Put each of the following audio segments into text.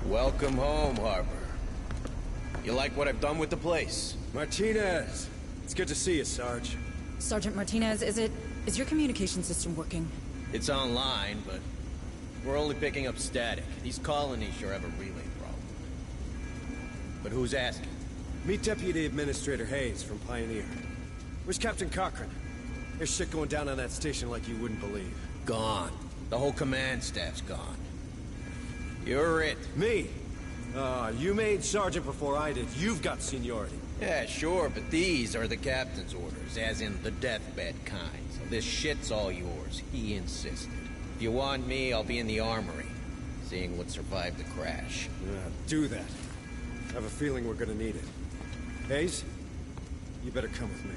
Welcome home, Harper. You like what I've done with the place? Martinez! It's good to see you, Sarge. Sergeant Martinez, is your communication system working? It's online, but we're only picking up static. These colonies sure have a relay problem. But who's asking? Meet Deputy Administrator Hayes from Pioneer. Where's Captain Cochran? There's shit going down on that station like you wouldn't believe. Gone. The whole command staff's gone. You're it. Me? You made Sergeant before I did. You've got seniority. Yeah, sure, but these are the captain's orders, as in the deathbed kind. So this shit's all yours. He insisted. If you want me, I'll be in the armory, seeing what survived the crash. Do that. I have a feeling we're gonna need it. Hayes, you better come with me.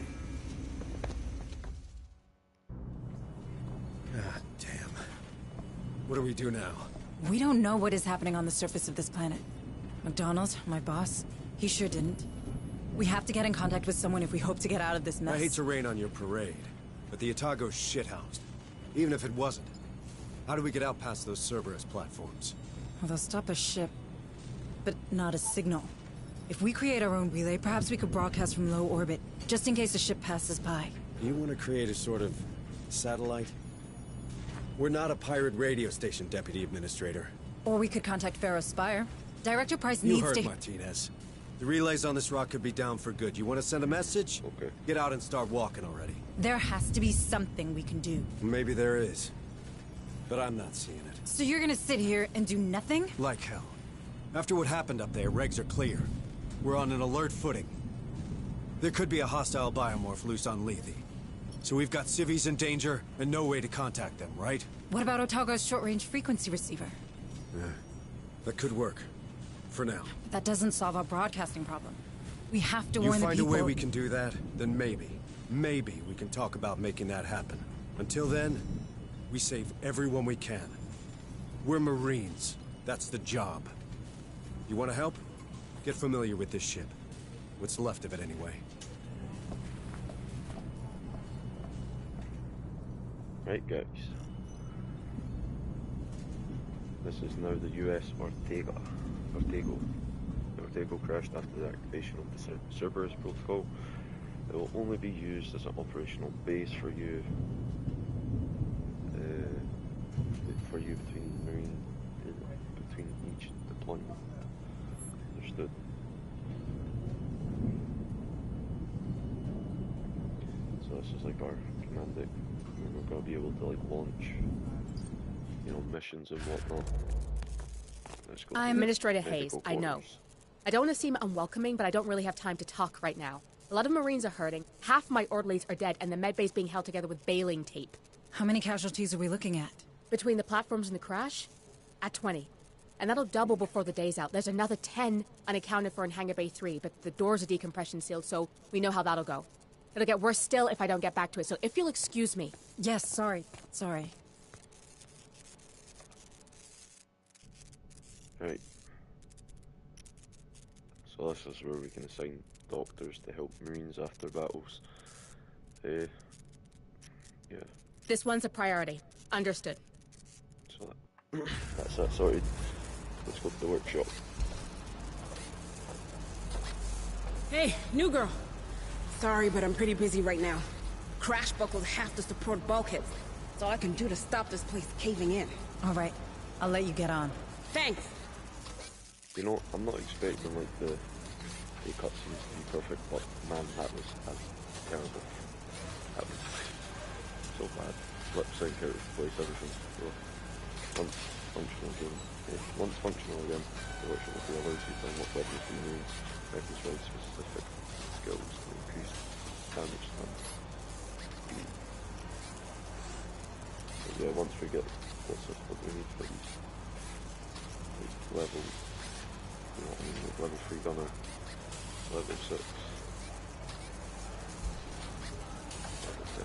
God damn. What do we do now? We don't know what is happening on the surface of this planet. McDonald, my boss, he sure didn't. We have to get in contact with someone if we hope to get out of this mess. I hate to rain on your parade, but the Otago's shithoused. Even if it wasn't, how do we get out past those Cerberus platforms? Well, they'll stop a ship, but not a signal. If we create our own relay, perhaps we could broadcast from low orbit, just in case a ship passes by. You want to create a sort of satellite? We're not a pirate radio station, Deputy Administrator. Or we could contact Pharaoh's Spire. Director Price You needs heard to... Martinez. The relays on this rock could be down for good. You want to send a message? Okay. Get out and start walking already. There has to be something we can do. Maybe there is. But I'm not seeing it. So you're gonna sit here and do nothing? Like hell. After what happened up there, regs are clear. We're on an alert footing. There could be a hostile biomorph loose on Lethe. So we've got civvies in danger and no way to contact them, right? What about Otago's short-range frequency receiver? Yeah. That could work. For now. That doesn't solve our broadcasting problem. We have to You warn the find people... a way we can do that, then maybe we can talk about making that happen. Until then, we save everyone we can. We're Marines. That's the job. You want to help? Get familiar with this ship. What's left of it, anyway. Right, guys. This is now the US Ortego. The Ortego crashed after the activation of the Cerberus protocol. It will only be used as an operational base for you. Between each deployment. Understood. So this is like our command deck. And we're going to be able to like launch, you know, missions and whatnot. I'm Administrator Hayes, I know. I don't want to seem unwelcoming, but I don't really have time to talk right now. A lot of Marines are hurting, half my orderlies are dead, and the medbay's being held together with baling tape. How many casualties are we looking at? Between the platforms and the crash? At 20. And that'll double before the day's out. There's another 10 unaccounted for in Hangar Bay 3, but the doors are decompression sealed, so we know how that'll go. It'll get worse still if I don't get back to it, so if you'll excuse me. Yes, sorry. Right. So this is where we can assign doctors to help Marines after battles. Yeah. This one's a priority. Understood. So that's that sorted. Let's go to the workshop. Hey, new girl. Sorry, but I'm pretty busy right now. Crash buckled half the support bulkheads. That's all I can do to stop this place caving in. All right. I'll let you get on. Thanks. You know, I'm not expecting like the cutscenes to be perfect, but man, that was terrible. That was so bad. Lip sync out of place, everything. So, once functional again, the workshop will be allowed to find what weapons the Marines, weapons with specific skills to increase damage done. But yeah, once we get what we need for these like level, you know what I mean, like level 3 gunner, level 6, level 10.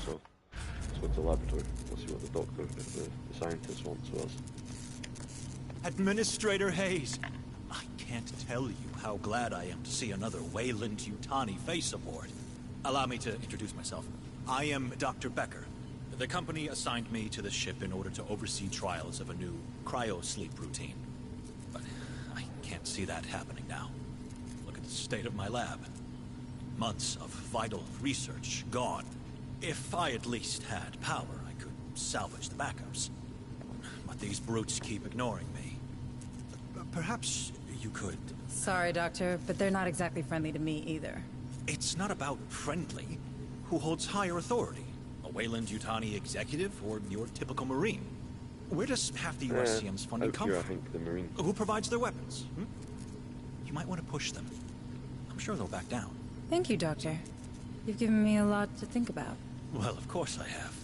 So, let's go to the laboratory. We'll see what the doctor, the scientist wants of us. Administrator Hayes, I can't tell you how glad I am to see another Wayland-Yutani face aboard. Allow me to introduce myself. I am Dr. Becker, The company assigned me to the ship in order to oversee trials of a new cryo-sleep routine. But I can't see that happening now. Look at the state of my lab. Months of vital research gone. If I at least had power, I could salvage the backups. But these brutes keep ignoring me. Perhaps you could... Sorry, Doctor, but they're not exactly friendly to me either. It's not about friendly. Who holds higher authority? A Wayland-Yutani executive or your typical Marine? Where does half the USCM's funding come I from? think the Marine. Who provides their weapons? You might want to push them. I'm sure they'll back down. Thank you, Doctor. You've given me a lot to think about. Well, of course I have.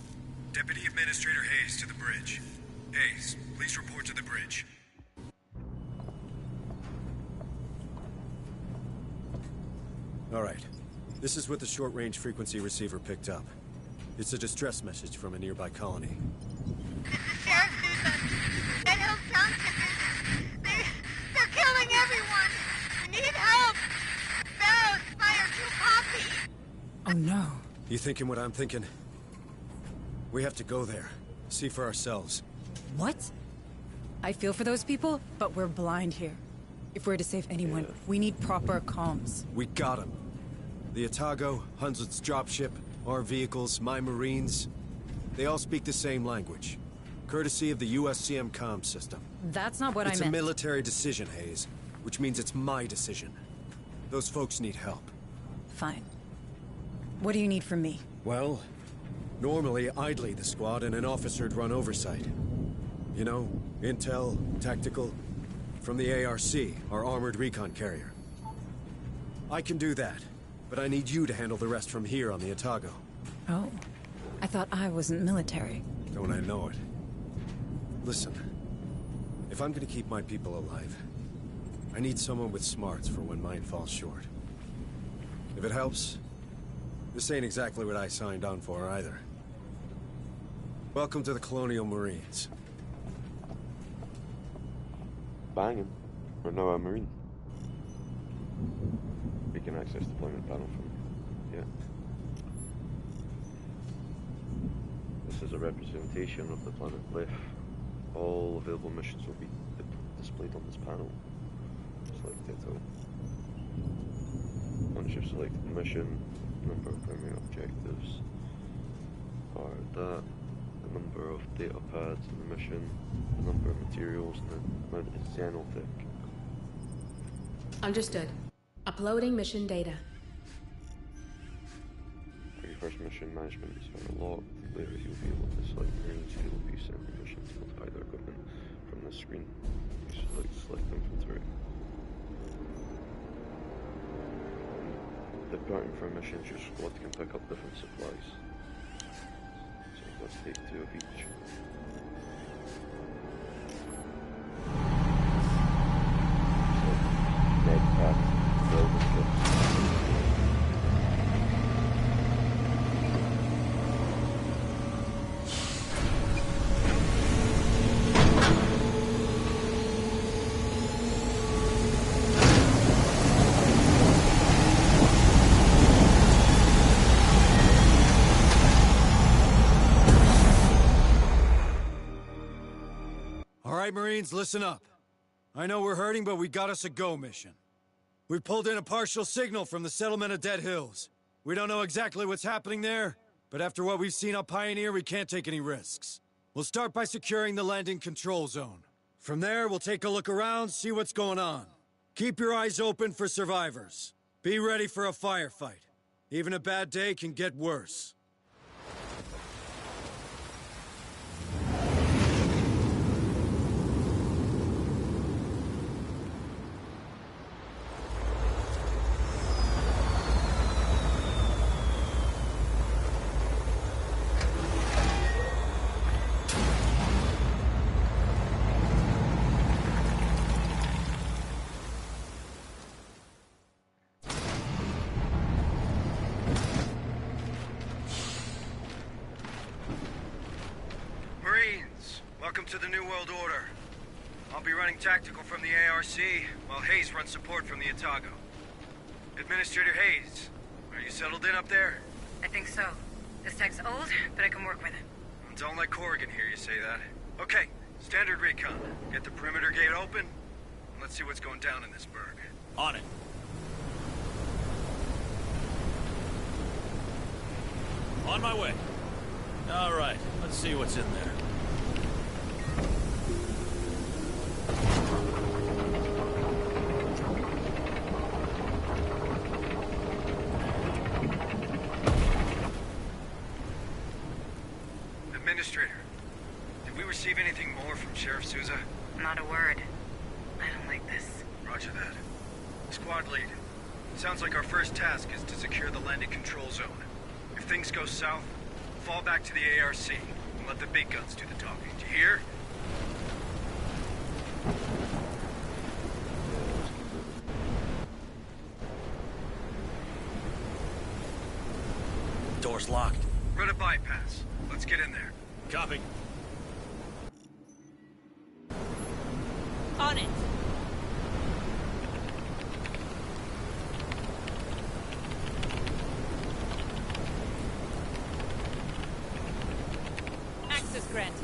Deputy Administrator Hayes to the bridge. Hayes, please report to the bridge. All right. This is what the short-range frequency receiver picked up. It's a distress message from a nearby colony. This is Sheriff Susan. Red Hills Township is... They're killing everyone! We need help! Barrows, fire, 2 copy! Oh no. You thinking what I'm thinking? We have to go there. See for ourselves. What? I feel for those people, but we're blind here. If we're to save anyone, we need proper comms. We got them. The Otago, Hunslet's dropship, our vehicles, my Marines, they all speak the same language. Courtesy of the USCM comm system. That's not what I meant. It's a military decision, Hayes, which means it's my decision. Those folks need help. Fine. What do you need from me? Well, normally I'd lead the squad and an officer'd run oversight. You know, intel, tactical, from the ARC, our armored recon carrier. I can do that, but I need you to handle the rest from here on the Otago. Oh. I thought I wasn't military. Don't I know it? Listen, if I'm gonna keep my people alive, I need someone with smarts for when mine falls short. If it helps, this ain't exactly what I signed on for either. Welcome to the Colonial Marines. Banging. We're now a Marine. We can access deployment panel from yeah. This is a representation of the planet Left. All available missions will be displayed on this panel. Select it all. Once you've selected the mission, number of primary objectives are that, the number of data pads in the mission, the number of materials, and the amount of xenotech. Understood. Uploading mission data. For your first mission, management is found a lot. Later you'll be able to select Marines who will be sent on mission to modify their equipment from the screen. You select infantry. Departing for missions, your squad can pick up different supplies. So let's take 2 of each. Med pack, building kits. Marines, listen up. I know we're hurting, but we got us a go mission. We pulled in a partial signal from the settlement of Dead Hills. We don't know exactly what's happening there, but after what we've seen on Pioneer, we can't take any risks. We'll start by securing the landing control zone. From there, we'll take a look around, see what's going on. Keep your eyes open for survivors. Be ready for a firefight. Even a bad day can get worse. Welcome to the New World Order. I'll be running tactical from the ARC, while Hayes runs support from the Otago. Administrator Hayes, are you settled in up there? I think so. This tech's old, but I can work with it. don't let Corrigan hear you say that. Okay, standard recon. Get the perimeter gate open, and let's see what's going down in this burg. On it. On my way. All right, let's see what's in there. Administrator, did we receive anything more from Sheriff Souza? Not a word. I don't like this. Roger that. Squad lead. Sounds like our first task is to secure the landing control zone. If things go south, fall back to the ARC and let the big guns do the talking. Do you hear? Door's locked. Run a bypass. Let's get in there. Copy. On it! Access granted.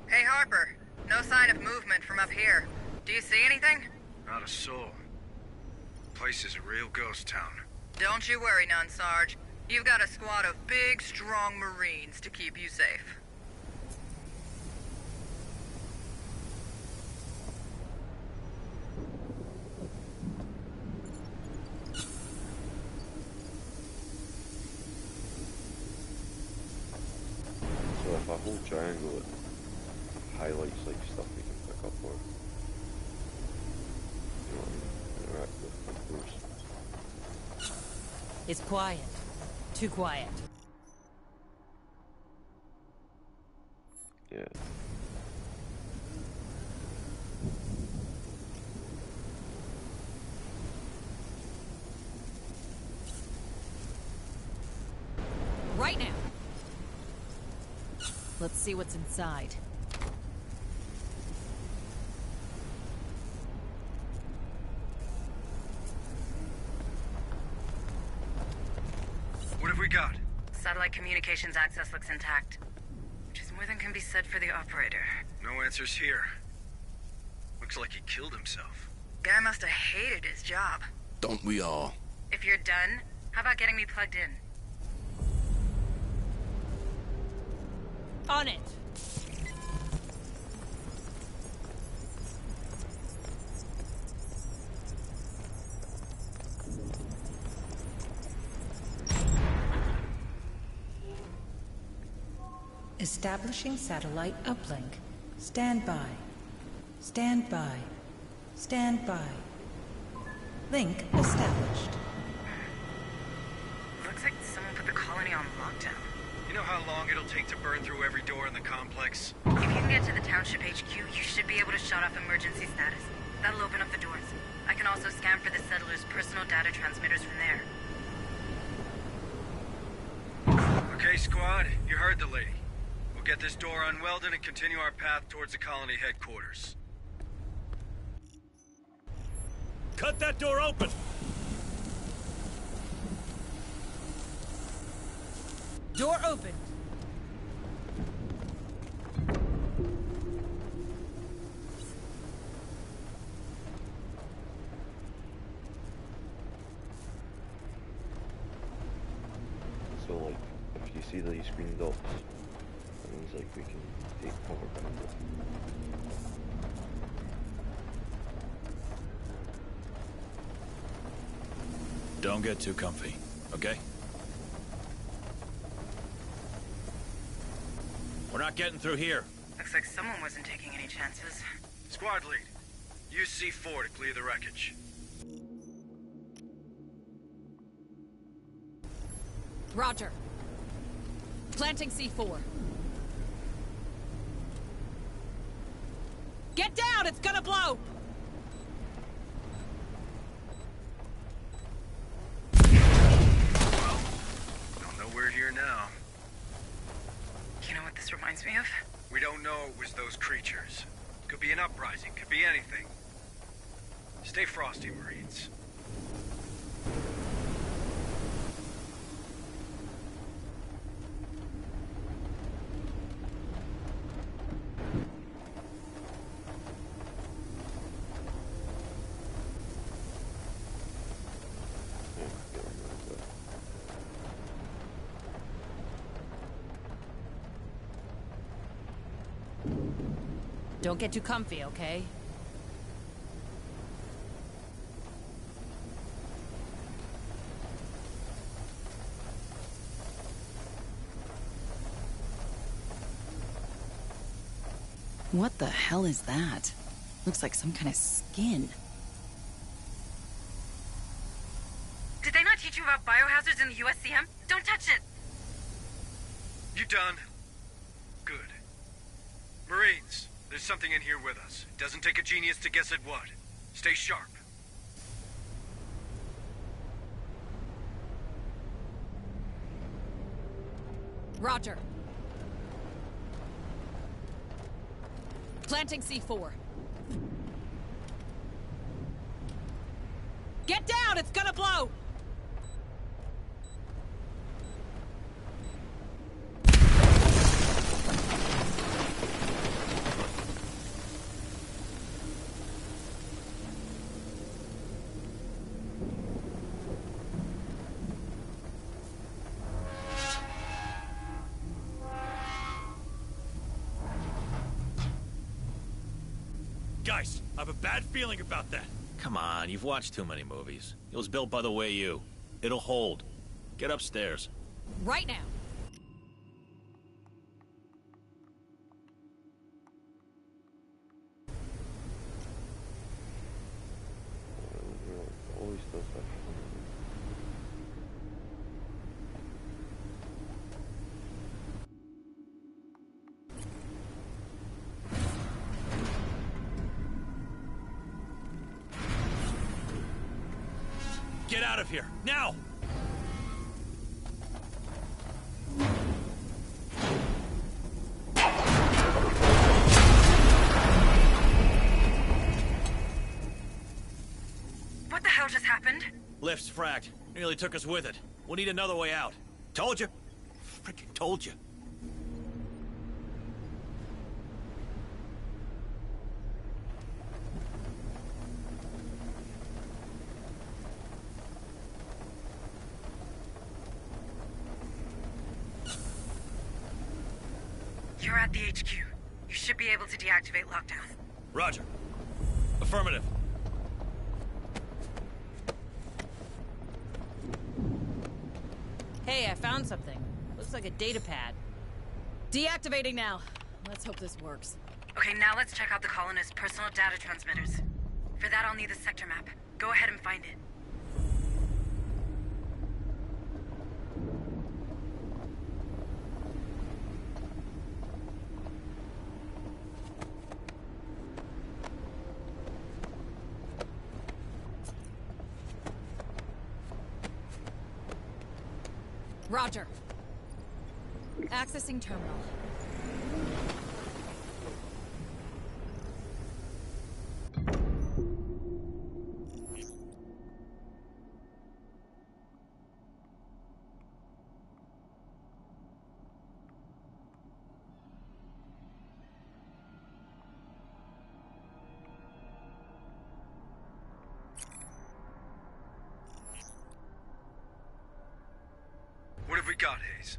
Hey, Harper. No sign of movement from up here. Do you see anything? Not a soul. Place is a real ghost town. Don't you worry none, Sarge. You've got a squad of big, strong Marines to keep you safe. So if I hold triangle, it highlights like stuff we can pick up or, you know what I mean, interact with, of course. It's quiet. Too quiet. Yeah. Right now. Let's see what's inside. What have we got? Satellite communications access looks intact, which is more than can be said for the operator. No answers here. Looks like he killed himself. Guy must have hated his job. Don't we all? If you're done, how about getting me plugged in? On it! Establishing satellite uplink. Stand by. Stand by. Stand by. Link established. Looks like someone put the colony on lockdown. You know how long it'll take to burn through every door in the complex? If you can get to the township HQ, you should be able to shut off emergency status. That'll open up the doors. I can also scan for the settlers' personal data transmitters from there. Okay, squad, you heard the lady. We'll get this door unwelded and continue our path towards the colony headquarters. Cut that door open! Door open. So like, if you see these green dots, that means like we can take cover behind it. Don't get too comfy, okay? We're not getting through here. Looks like someone wasn't taking any chances. Squad lead, use C4 to clear the wreckage. Roger. Planting C4. Get down! It's gonna blow! Well, don't know we're here now. You know what this reminds me of? We don't know it was those creatures. Could be an uprising, could be anything. Stay frosty, Marines. Don't get too comfy, okay? What the hell is that? Looks like some kind of skin. Did they not teach you about biohazards in the USCM? Don't touch it! You done? Good. Marines, there's something in here with us. It doesn't take a genius to guess at what. Stay sharp. Roger. Planting C4. Get down! It's gonna blow! Guys, I have a bad feeling about that. Come on, you've watched too many movies. It was built by the way you. It'll hold. Get upstairs. Right now. Always does that. Get out of here, now! What the hell just happened? Lift's fracked. Nearly took us with it. We'll need another way out. Told you. Frickin' told you. You're at the HQ. You should be able to deactivate lockdown. Roger. Affirmative. Hey, I found something. Looks like a data pad. Deactivating now. Let's hope this works. Okay, now let's check out the colonists' personal data transmitters. For that, I'll need the sector map. Go ahead and find it. Roger. Accessing terminal. What have we got, Hayes?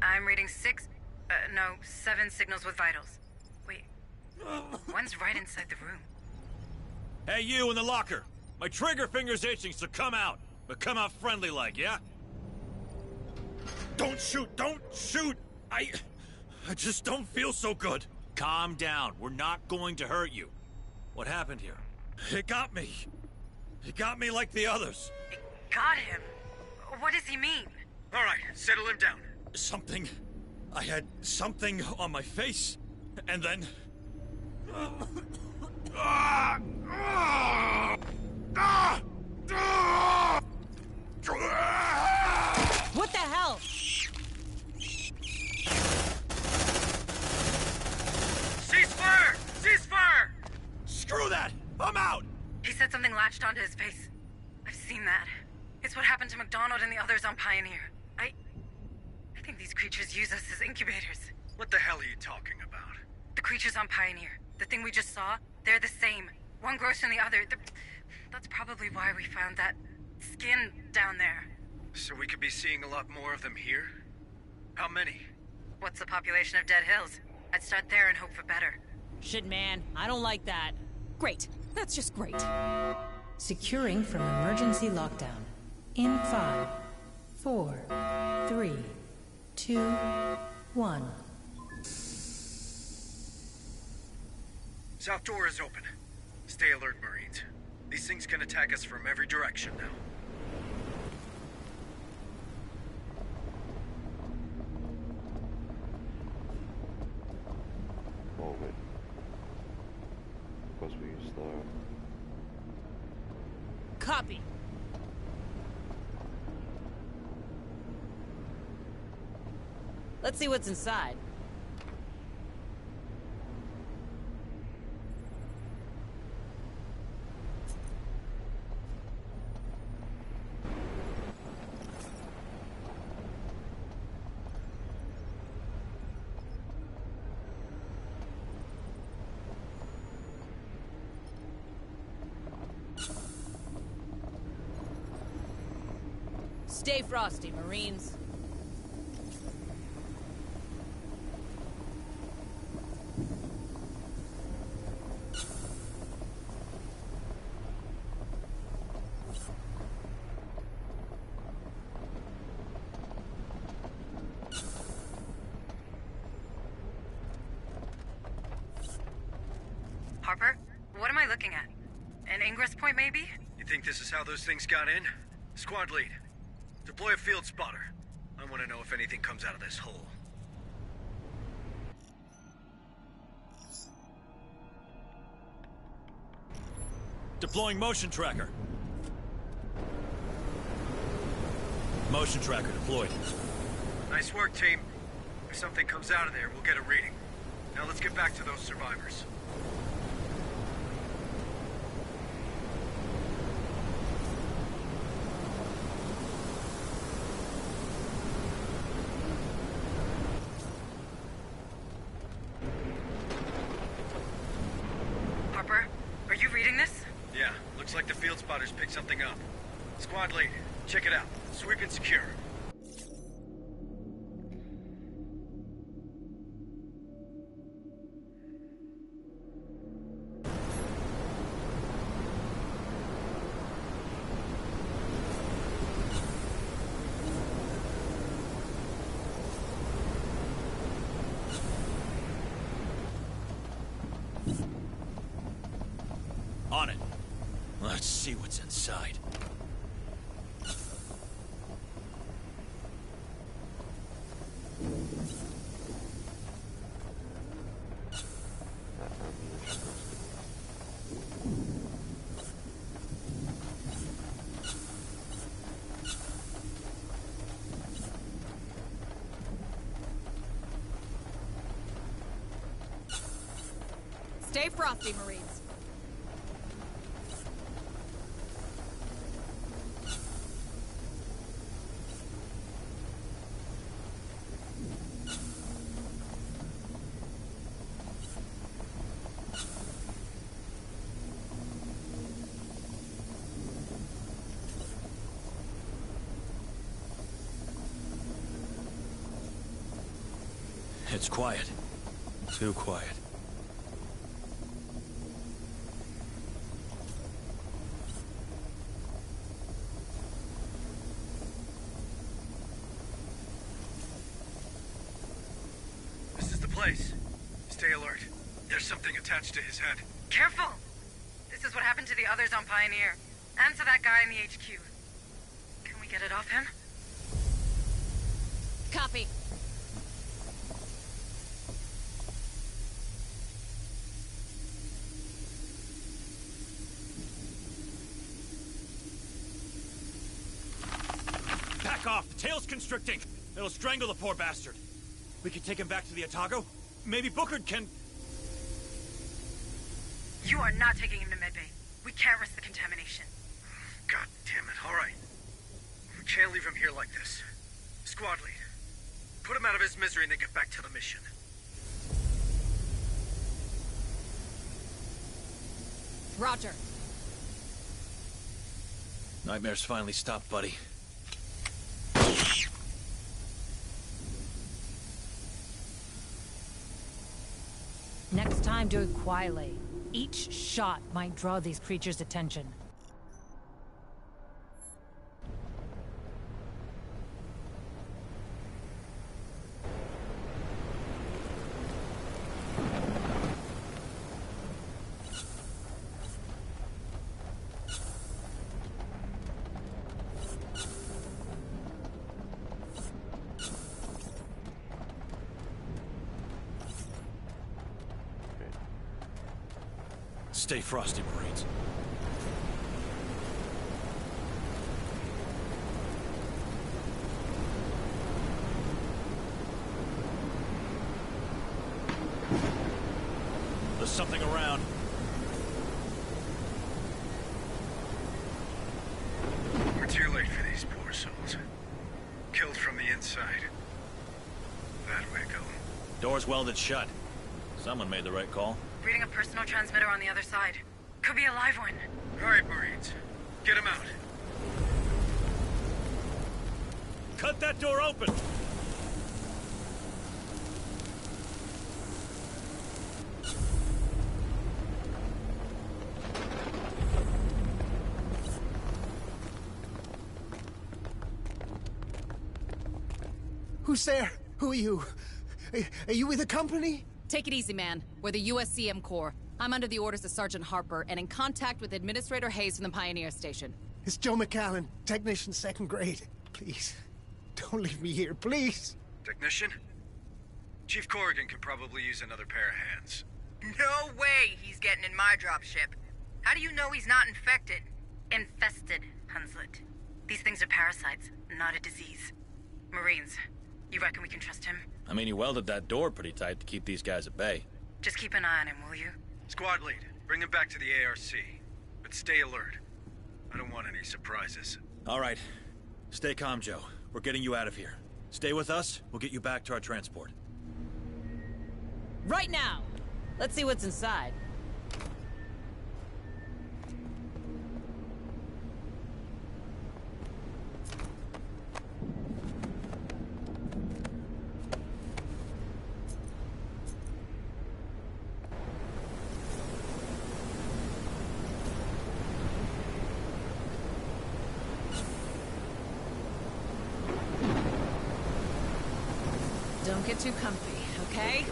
I'm reading 7 signals with vitals. Wait, one's right inside the room. Hey, you in the locker. My trigger finger's itching, so come out. But come out friendly-like, yeah? Don't shoot! Don't shoot! I just don't feel so good. Calm down. We're not going to hurt you. What happened here? It got me. It got me like the others. It got him? What does he mean? All right, settle him down. Something... I had something on my face, and then... What the hell? Ceasefire! Ceasefire! Screw that! I'm out! He said something latched onto his face. I've seen that. It's what happened to McDonald and the others on Pioneer. I think these creatures use us as incubators. What the hell are you talking about? The creatures on Pioneer. The thing we just saw, they're the same. One grows from the other. That's probably why we found that skin down there. So we could be seeing a lot more of them here? How many? What's the population of Dead Hills? I'd start there and hope for better. Shit, man. I don't like that. Great. That's just great. Securing from emergency lockdown. In 5, 4, 3, 2, 1. South door is open. Stay alert, Marines. These things can attack us from every direction now. Oh wait. Because we used the... Copy. Let's see what's inside. Stay frosty, Marines. Harper, what am I looking at? An ingress point, maybe? You think this is how those things got in? Squad lead, deploy a field spotter. I want to know if anything comes out of this hole. Deploying motion tracker. Motion tracker deployed. Nice work, team. If something comes out of there, we'll get a reading. Now let's get back to those survivors. Harper, are you reading this? Yeah, looks like the field spotters picked something up. Squad lead, check it out. Sweep and secure. On it. Let's see what's inside. Stay frosty, Marines. It's quiet. Too quiet. This is the place. Stay alert. There's something attached to his head. Careful! This is what happened to the others on Pioneer. And to that guy in the HQ. Can we get it off him? Copy. Back off! The tail's constricting! It'll strangle the poor bastard. We can take him back to the Otago? Maybe Booker can... You are not taking him to medbay. We can't risk the contamination. God damn it. All right. We can't leave him here like this. Squad lead, put him out of his misery and then get back to the mission. Roger. Nightmares finally stopped, buddy. Next time, time to it quietly. Each shot might draw these creatures' attention. Stay frosty, Marines. There's something around. We're too late for these poor souls. Killed from the inside. Bad way to go. Door's welded shut. Someone made the right call. Reading a personal transmitter on the other side. Could be a live one. All right, Marines. Get him out. Cut that door open! Who's there? Who are you? Are you with the company? Take it easy, man. We're the USCM Corps. I'm under the orders of Sergeant Harper and in contact with Administrator Hayes from the Pioneer Station. It's Joe McAllen, technician 2nd grade. Please, don't leave me here, please. Technician? Chief Corrigan could probably use another pair of hands. No way he's getting in my dropship. How do you know he's not infected? Infested, Hunslet. These things are parasites, not a disease. Marines, you reckon we can trust him? I mean, he welded that door pretty tight to keep these guys at bay. Just keep an eye on him, will you? Squad lead, bring him back to the ARC. But stay alert. I don't want any surprises. All right. Stay calm, Joe. We're getting you out of here. Stay with us, we'll get you back to our transport. Right now! Let's see what's inside. Don't get too comfy, okay?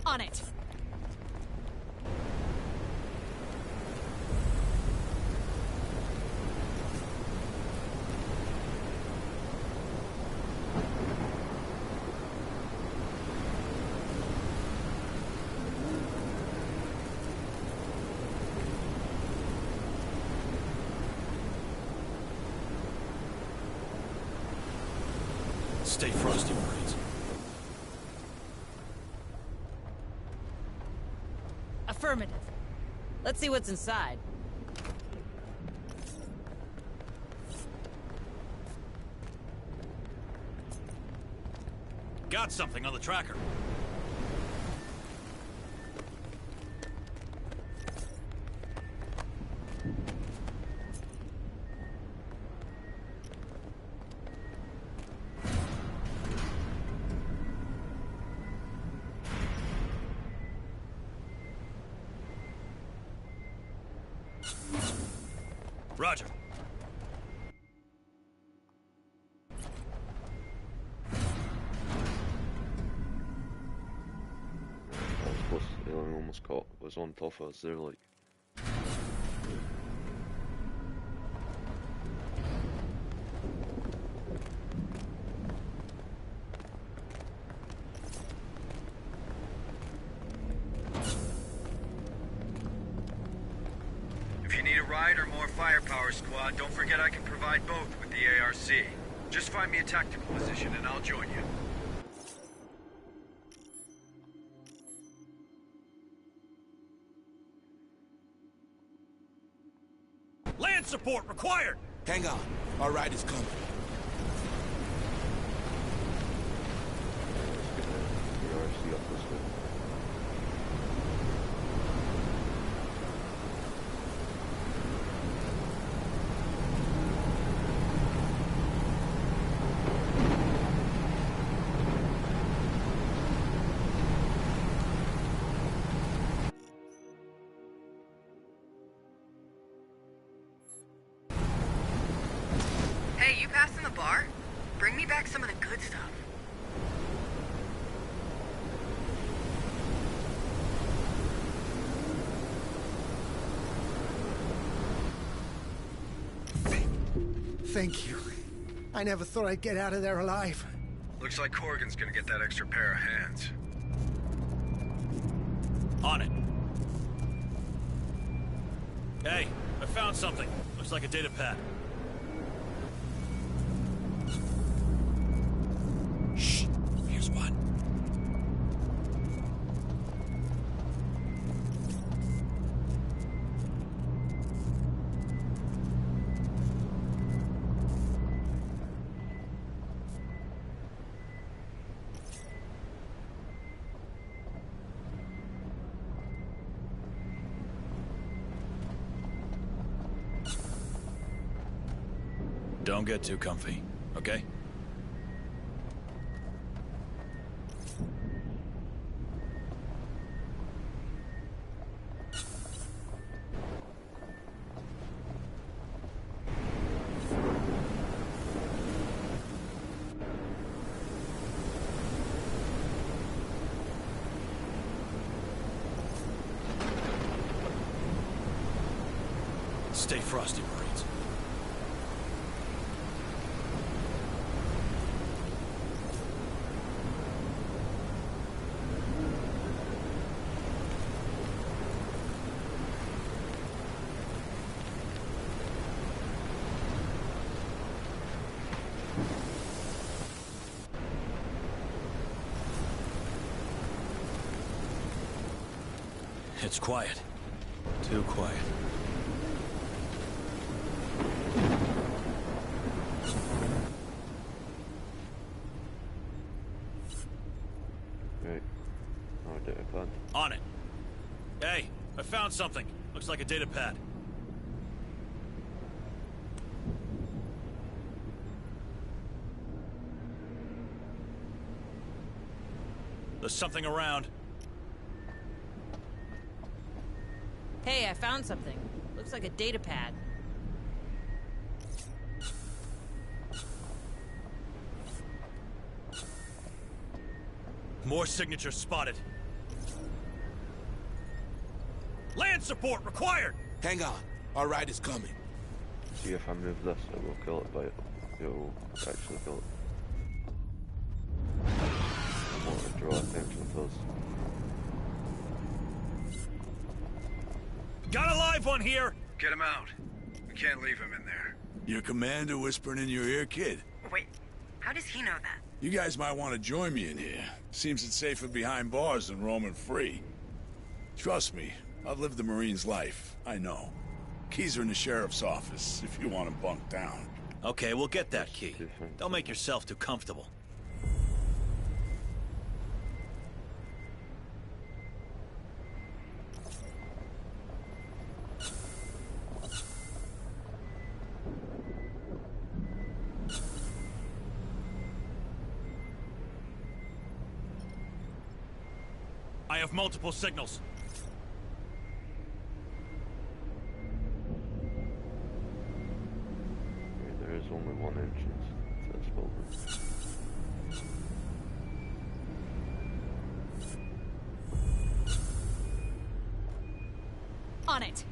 On it! Stay frosty, Marines. Affirmative. Let's see what's inside. Got something on the tracker. Roger. I almost caught was on top of us there, like. If you need a ride or more firepower, squad, don't forget I can provide both with the ARC. Just find me a tactical position and I'll join you. Land support required! Hang on. Our ride is coming. The ARC up this way. bar? Bring me back some of the good stuff. Thank you. I never thought I'd get out of there alive. Looks like Corrigan's gonna get that extra pair of hands. On it. Hey, I found something. Looks like a data pad. Shh. Here's one. Don't get too comfy, okay? Stay frosty, Marines. It's quiet. Too quiet. Right. Our data pad. On it. Hey, I found something. Looks like a data pad. There's something around. Hey, I found something. Looks like a data pad. More signatures spotted. Land support required! Hang on. Our ride is coming. See if I move this, it will kill it, but it will actually kill it. I want to draw attention to us. Got a live one here! Get him out. We can't leave him in there. Your commander whispering in your ear, kid. Wait, how does he know that? You guys might want to join me in here. Seems it's safer behind bars than roaming free. Trust me, I've lived the Marine's life. I know. Keys are in the sheriff's office, if you want to bunk down. Okay, we'll get that key. Don't make yourself too comfortable. I have multiple signals. There is only one entrance to this building. On it.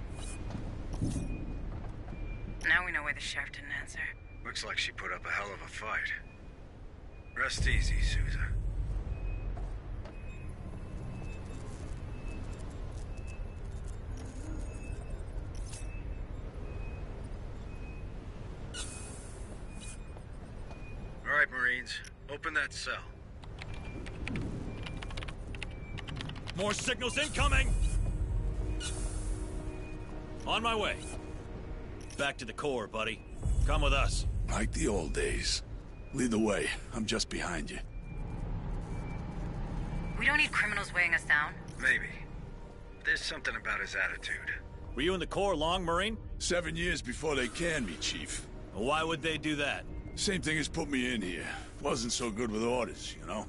Now we know why the sheriff didn't answer. Looks like she put up a hell of a fight. Rest easy, Sousa. All right, Marines. Open that cell. More signals incoming! On my way. Back to the core, buddy. Come with us. Like the old days. Lead the way. I'm just behind you. We don't need criminals weighing us down. Maybe. There's something about his attitude. Were you in the Corps long, Marine? 7 years before they canned me, Chief. Why would they do that? Same thing as put me in here. Wasn't so good with orders, you know?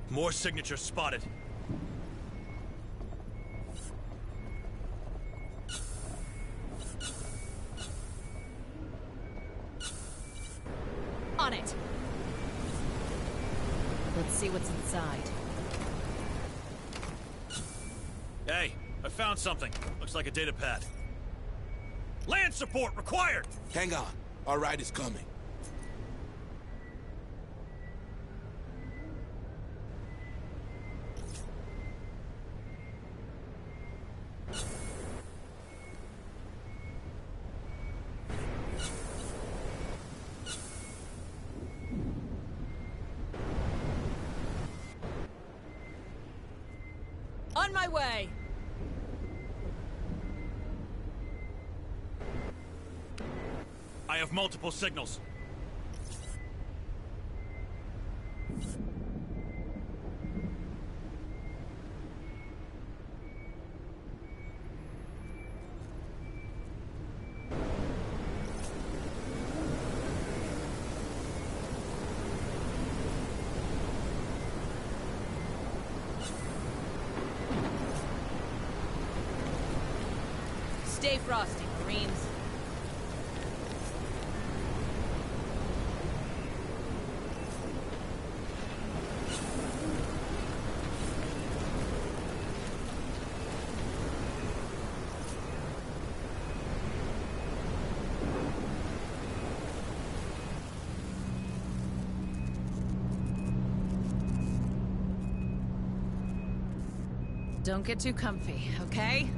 More signatures spotted. see what's inside. Hey, I found something. Looks like a data pad. Land support required! Hang on. Our ride is coming. On my way! I have multiple signals. Stay frosty, Marines. Don't get too comfy, okay?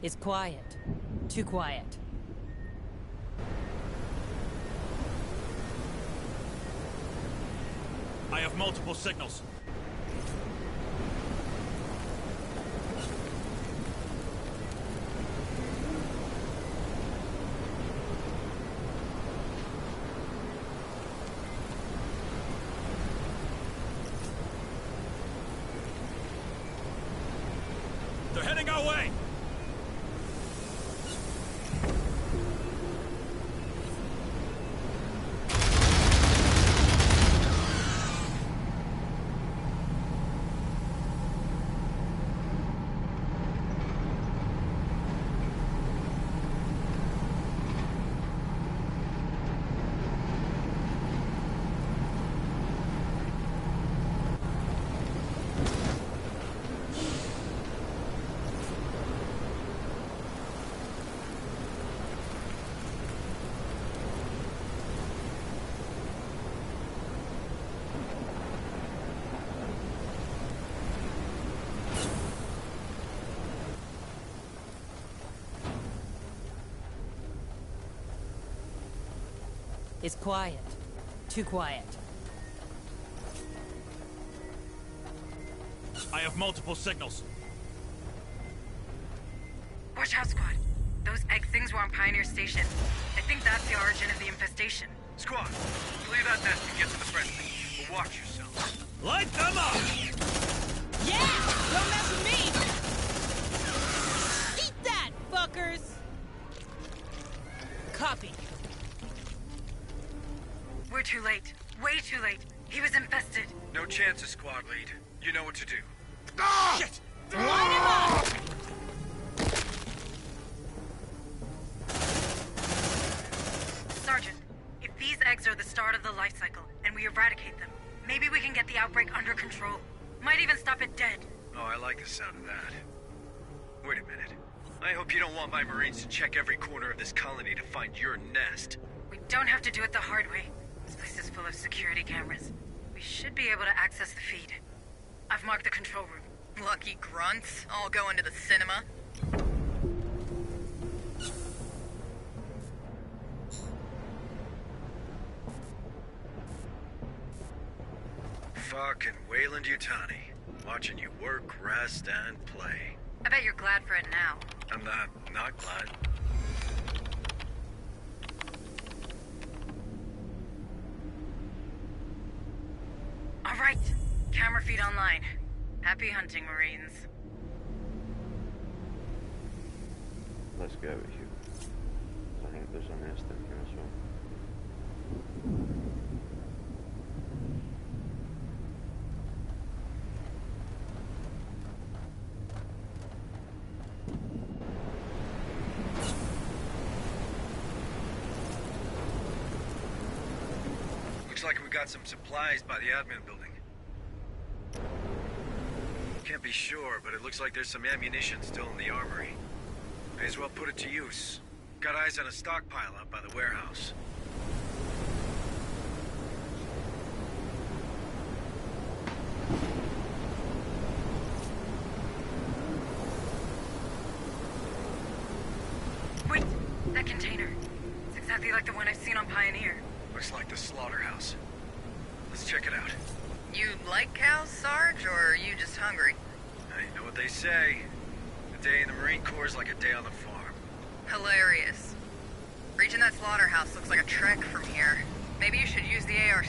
It's quiet. Too quiet. I have multiple signals. They're heading our way! It's quiet. Too quiet. I have multiple signals. Watch out, squad. Those egg things were on Pioneer Station. I think that's the origin of the infestation. Squad, leave that nest and get to the friendly. But watch yourselves. Light them up! Yeah! Don't mess with me! Eat that, fuckers! Copy. We're too late. Way too late. He was infested. No chances, squad lead. You know what to do. Ah! Shit! Line him up! Sergeant, if these eggs are the start of the life cycle, and we eradicate them, maybe we can get the outbreak under control. Might even stop it dead. Oh, I like the sound of that. Wait a minute. I hope you don't want my Marines to check every corner of this colony to find your nest. We don't have to do it the hard way. This place is full of security cameras. We should be able to access the feed. I've marked the control room. Lucky grunts, all going to the cinema. Fucking Wayland Yutani. Watching you work, rest, and play. I bet you're glad for it now. I'm not glad. All right. Camera feed online. Happy hunting, Marines. let's get out of here. I think there's a nest in here as well. Looks like we got some supplies by the admin building. Can't be sure, but it looks like there's some ammunition still in the armory. May as well put it to use. Got eyes on a stockpile out by the warehouse. Wait, that container. It's exactly like the one I've seen on Pioneer. Looks like the slaughterhouse. Let's check it out. You like cows, Sarge, or are you just hungry? You know what they say. A day in the Marine Corps is like a day on the farm. Hilarious. Reaching that slaughterhouse looks like a trek from here. Maybe you should use the ARC.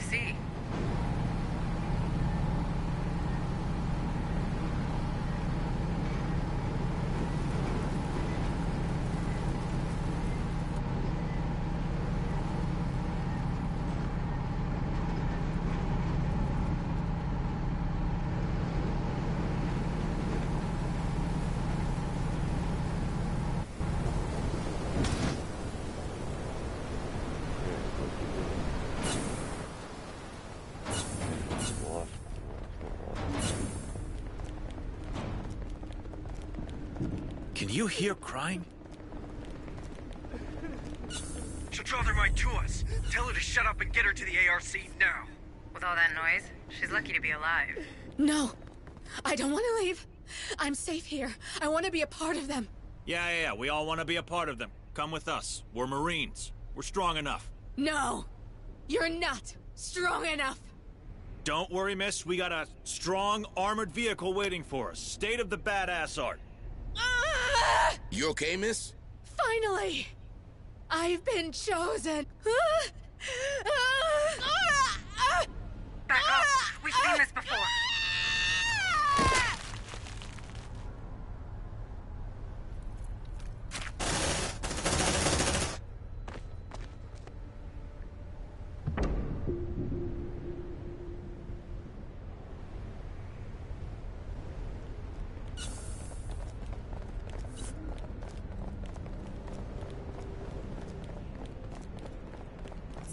Can you hear crying? She'll draw their mind to us. Tell her to shut up and get her to the ARC now. With all that noise, she's lucky to be alive. No! I don't want to leave. I'm safe here. I want to be a part of them. Yeah, we all want to be a part of them. Come with us. We're Marines. We're strong enough. No! You're not strong enough! Don't worry, miss. We got a strong, armored vehicle waiting for us. State of the badass art. You okay, miss? Finally! I've been chosen! Back off! We've seen this before.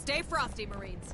Stay frosty, Marines.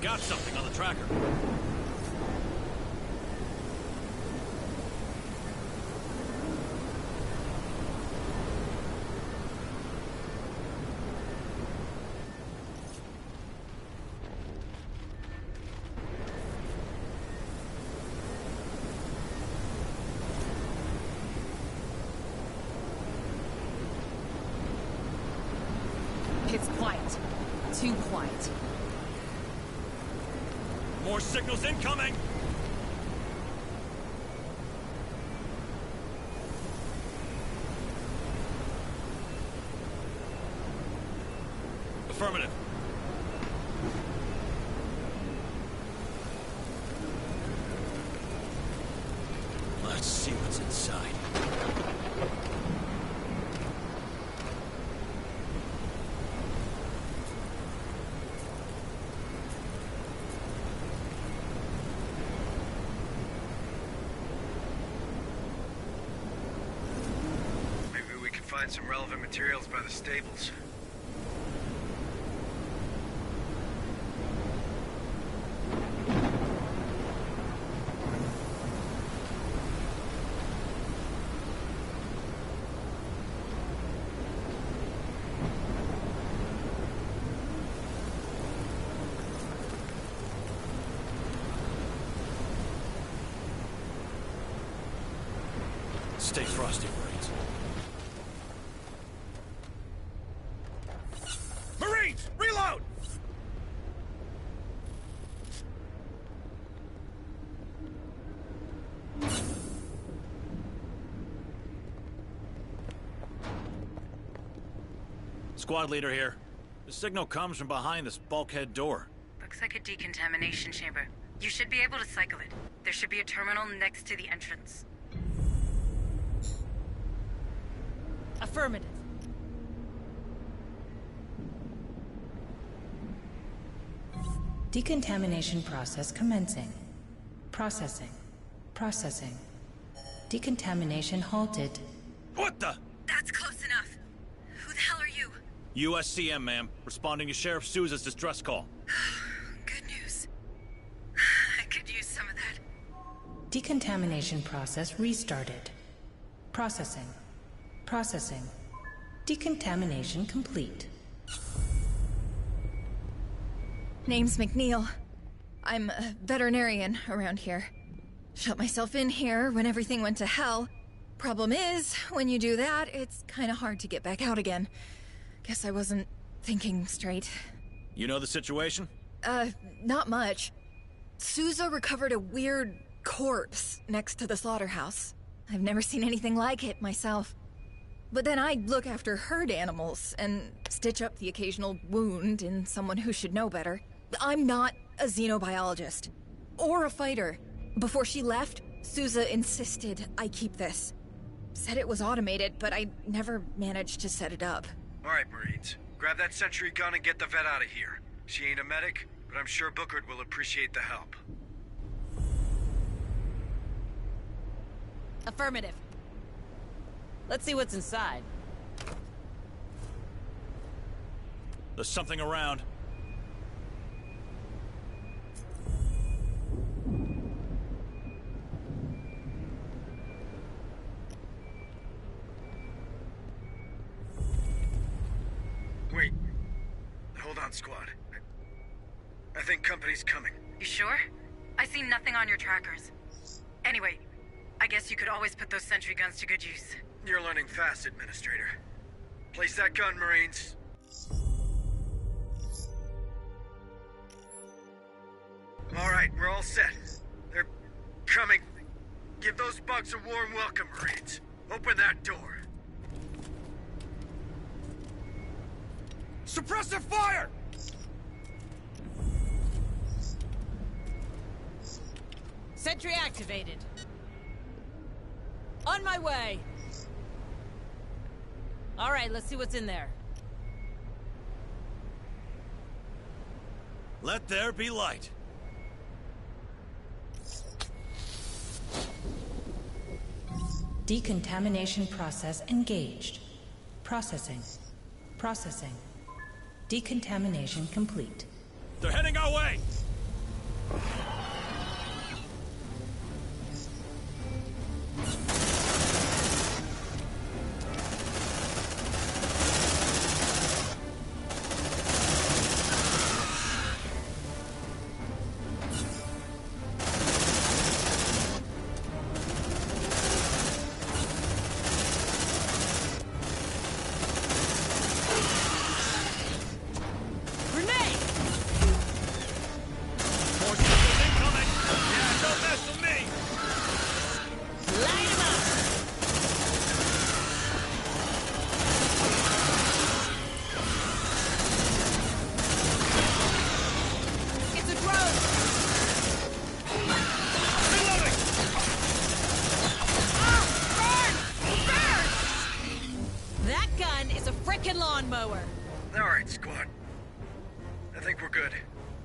Got something on the tracker. It's quiet. Too quiet. More signals incoming! Affirmative. Let's see what's inside. Find some relevant materials by the stables. Stay frosty, Marines. Marines, reload! Squad leader here. The signal comes from behind this bulkhead door. Looks like a decontamination chamber. You should be able to cycle it. There should be a terminal next to the entrance. Affirmative. Decontamination process commencing. Processing. Processing. Decontamination halted. What the? That's close enough. Who the hell are you? USCM, ma'am. Responding to Sheriff Souza's distress call. Good news. I could use some of that. Decontamination process restarted. Processing. Processing. Decontamination complete. Name's McNeil. I'm a veterinarian around here. Shut myself in here when everything went to hell. Problem is, when you do that, it's kinda hard to get back out again. Guess I wasn't thinking straight. You know the situation? Not much. Souza recovered a weird corpse next to the slaughterhouse. I've never seen anything like it myself. But then I look after herd animals and stitch up the occasional wound in someone who should know better. I'm not a xenobiologist. Or a fighter. Before she left, Souza insisted I keep this. Said it was automated, but I never managed to set it up. Alright, Marines. Grab that sentry gun and get the vet out of here. She ain't a medic, but I'm sure Bookard will appreciate the help. Affirmative. Let's see what's inside. There's something around. Wait. Hold on, squad. I think company's coming. You sure? I see nothing on your trackers. Anyway, I guess you could always put those sentry guns to good use. You're learning fast, Administrator. Place that gun, Marines. Alright, we're all set. They're coming. Give those bugs a warm welcome, Marines. Open that door. Suppressive fire! Sentry activated. On my way. All right, let's see what's in there. Let there be light. Decontamination process engaged. Processing. Processing. Decontamination complete. They're heading our way! Lawnmower. All right, squad. I think we're good.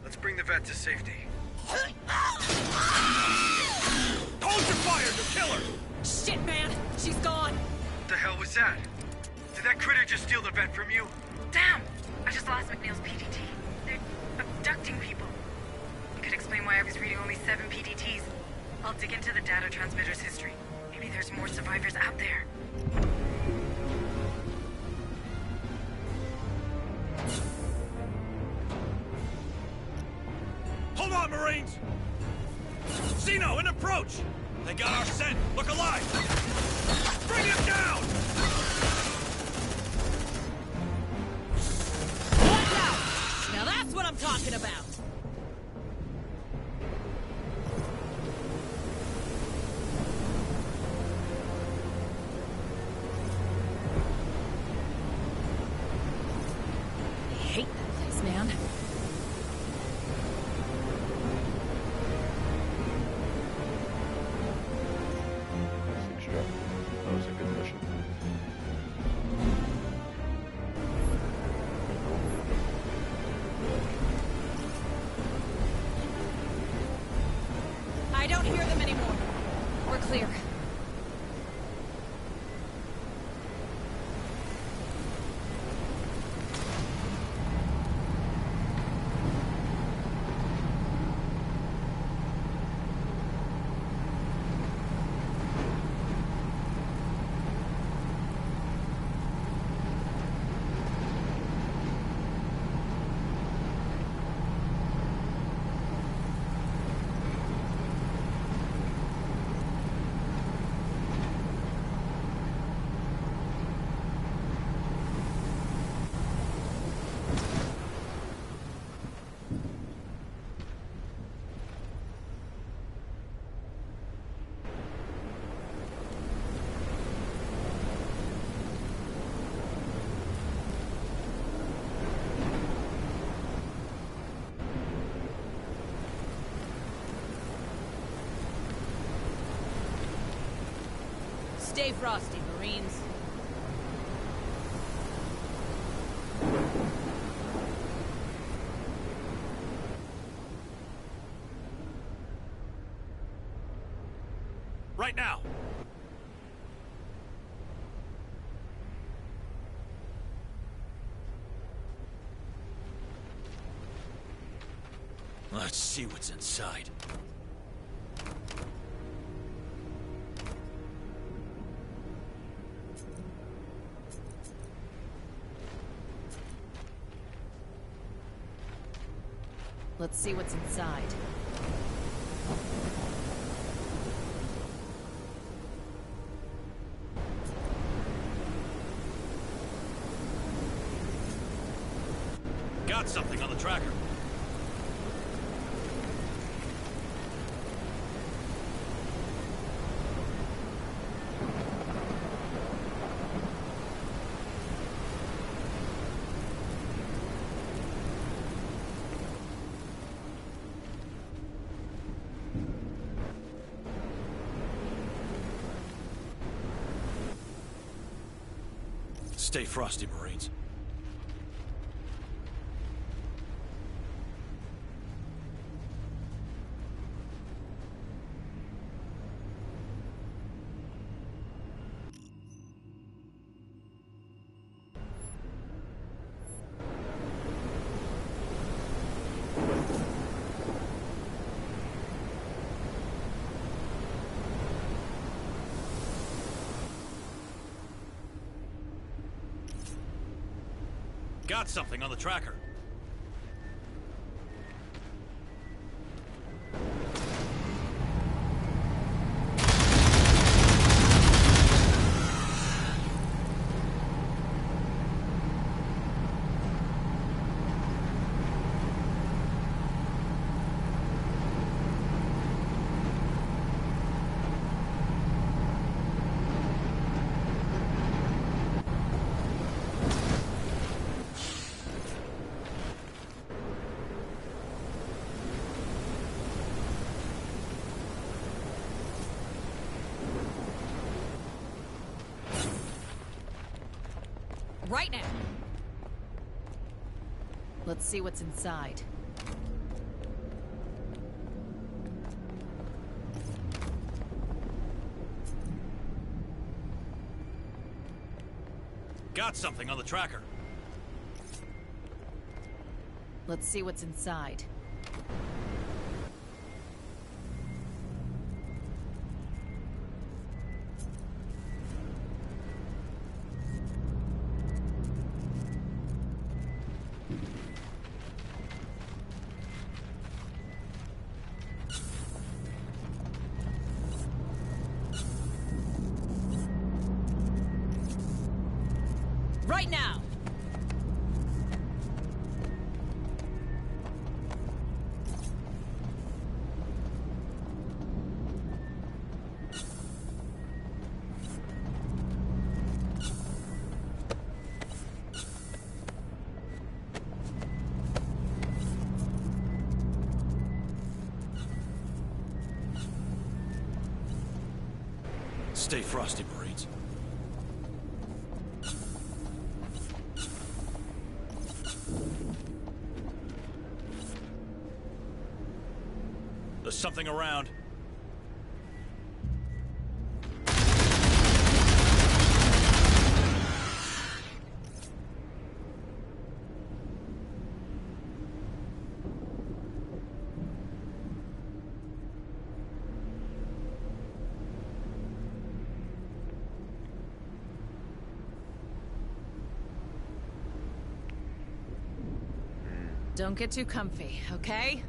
Let's bring the vet to safety. Hold your fire! You'll kill her! Shit, man! She's gone! What the hell was that? Did that critter just steal the vet from you? Damn! I just lost McNeil's PDT. They're abducting people. It could explain why I was reading only 7 PDTs. I'll dig into the data transmitter's history. Maybe there's more survivors out there. Hold on, Marines! Xeno, an approach! They got our scent! Look alive! I'm talking about! I hate that place, man. Thanks, Jack. That was a good mission. I don't hear them anymore. We're clear. Stay frosty, Marines. Right now! Let's see what's inside. Let's see what's inside. Got something on the tracker. Stay frosty, Marines. Got something on the tracker. Right now! Let's see what's inside. Got something on the tracker. Let's see what's inside. Right now! Stay frosty, Marines. There's something around. Don't get too comfy, okay?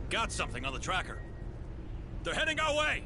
Got something on the tracker. They're heading our way!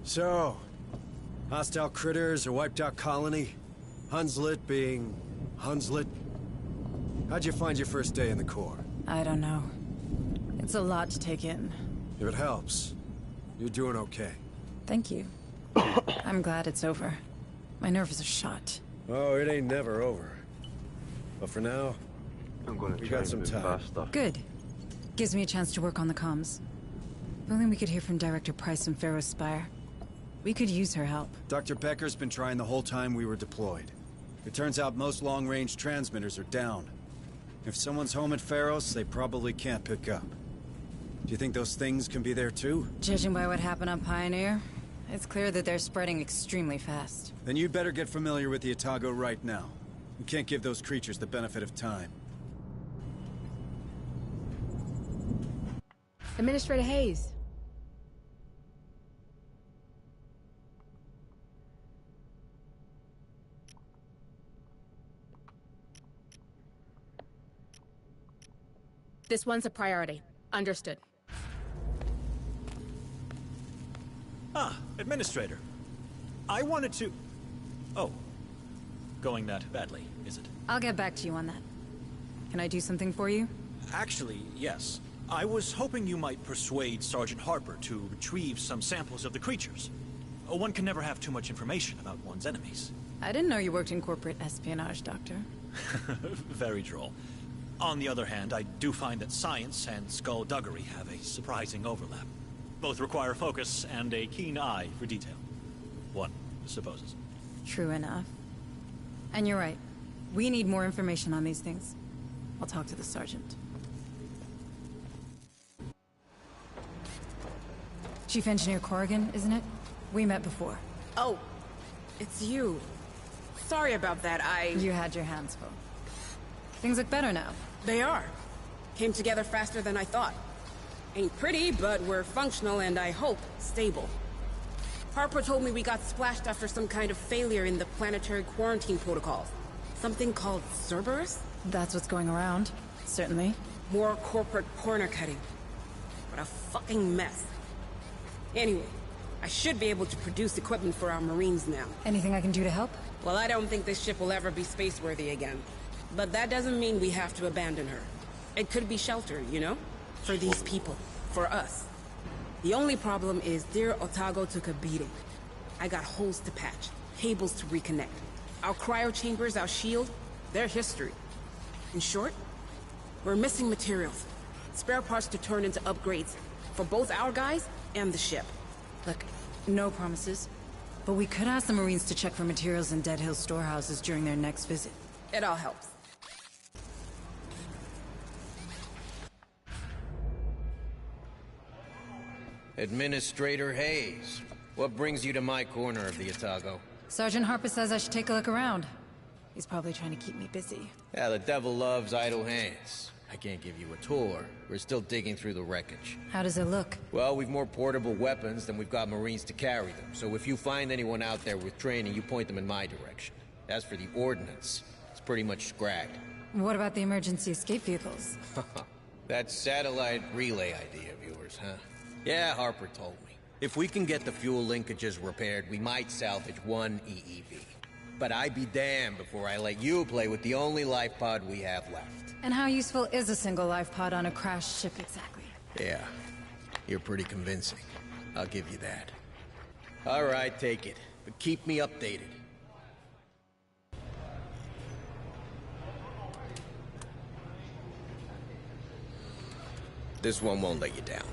So, hostile critters or wiped out colony? Hunslet being Hunslet? How'd you find your first day in the Corps? I don't know. It's a lot to take in. If it helps, you're doing okay. Thank you. I'm glad it's over. My nerves are shot. Oh, it ain't never over. But for now, we got some time. Faster. Good. Gives me a chance to work on the comms. If only we could hear from Director Price from Pharaoh's Spire. We could use her help. Dr. Becker's been trying the whole time we were deployed. It turns out most long-range transmitters are down. If someone's home at Pharaoh's, they probably can't pick up. Do you think those things can be there too? Judging by what happened on Pioneer, it's clear that they're spreading extremely fast. Then you'd better get familiar with the Otago right now. We can't give those creatures the benefit of time. Administrator Hayes. This one's a priority. Understood. Ah, Administrator. I wanted to... Oh. Going that badly, is it? I'll get back to you on that. Can I do something for you? Actually, yes. I was hoping you might persuade Sergeant Harper to retrieve some samples of the creatures. One can never have too much information about one's enemies. I didn't know you worked in corporate espionage, Doctor. Very droll. On the other hand, I do find that science and skullduggery have a surprising overlap. Both require focus and a keen eye for detail. One supposes. True enough. And you're right. We need more information on these things. I'll talk to the sergeant. Chief Engineer Corrigan, isn't it? We met before. Oh, it's you. Sorry about that, You had your hands full. Things look better now. They are. Came together faster than I thought. Ain't pretty, but we're functional and I hope stable. Harper told me we got splashed after some kind of failure in the planetary quarantine protocols. Something called Cerberus? That's what's going around. Certainly. More corporate corner cutting. What a fucking mess. Anyway, I should be able to produce equipment for our Marines now. Anything I can do to help? Well, I don't think this ship will ever be space-worthy again. But that doesn't mean we have to abandon her. It could be shelter, you know? For these people. For us. The only problem is dear Otago took a beating. I got holes to patch, cables to reconnect. Our cryo chambers, our shield, they're history. In short, we're missing materials. Spare parts to turn into upgrades. For both our guys and the ship. Look, no promises. But we could ask the Marines to check for materials in Dead Hill storehouses during their next visit. It all helps. Administrator Hayes. What brings you to my corner of the Otago? Sergeant Harper says I should take a look around. He's probably trying to keep me busy. Yeah, the devil loves idle hands. I can't give you a tour. We're still digging through the wreckage. How does it look? Well, we've more portable weapons than we've got Marines to carry them. So if you find anyone out there with training, you point them in my direction. As for the ordnance, it's pretty much scragged. What about the emergency escape vehicles? That satellite relay idea of yours, huh? Yeah, Harper told me. If we can get the fuel linkages repaired, we might salvage one EEV. But I'd be damned before I let you play with the only life pod we have left. And how useful is a single life pod on a crashed ship exactly? Yeah, you're pretty convincing. I'll give you that. All right, take it. But keep me updated. This one won't let you down.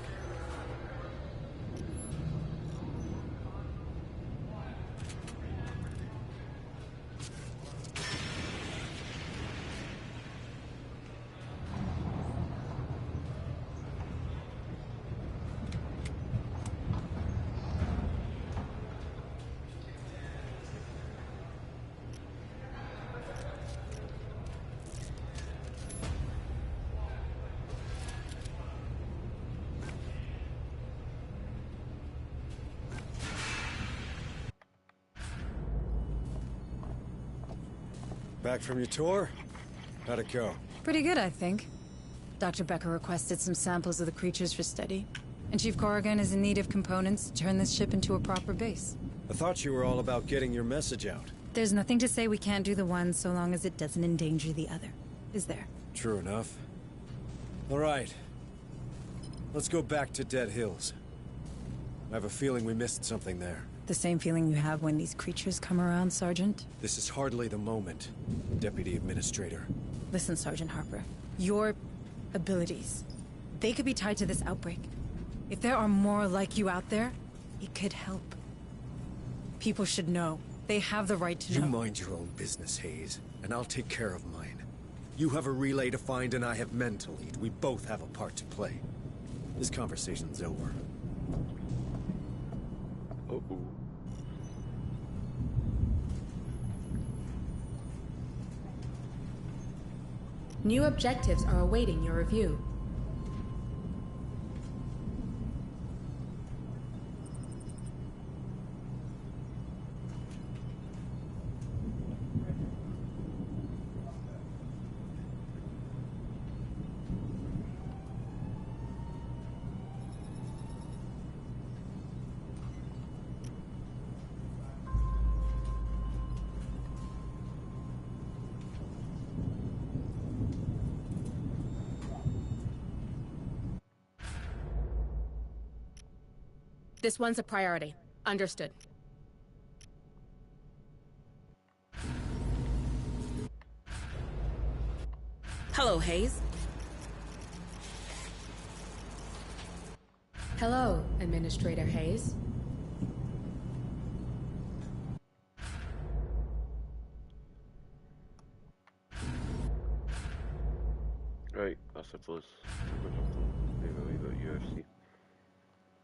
Back from your tour? How'd it go? Pretty good, I think. Dr. Becker requested some samples of the creatures for study. And Chief Corrigan is in need of components to turn this ship into a proper base. I thought you were all about getting your message out. There's nothing to say we can't do the one so long as it doesn't endanger the other. Is there? True enough. All right. Let's go back to Dead Hills. I have a feeling we missed something there. The same feeling you have when these creatures come around, Sergeant? This is hardly the moment, Deputy Administrator. Listen, Sergeant Harper. Your abilities, they could be tied to this outbreak. If there are more like you out there, it could help. People should know. They have the right to know. You mind your own business, Hayes, and I'll take care of mine. You have a relay to find and I have men to lead. We both have a part to play. This conversation's over. Uh-oh. New objectives are awaiting your review. This one's a priority. Understood. Hello, Hayes. Hello, Administrator Hayes. Right, I suppose we're going to have to leave a wee bit of UFC.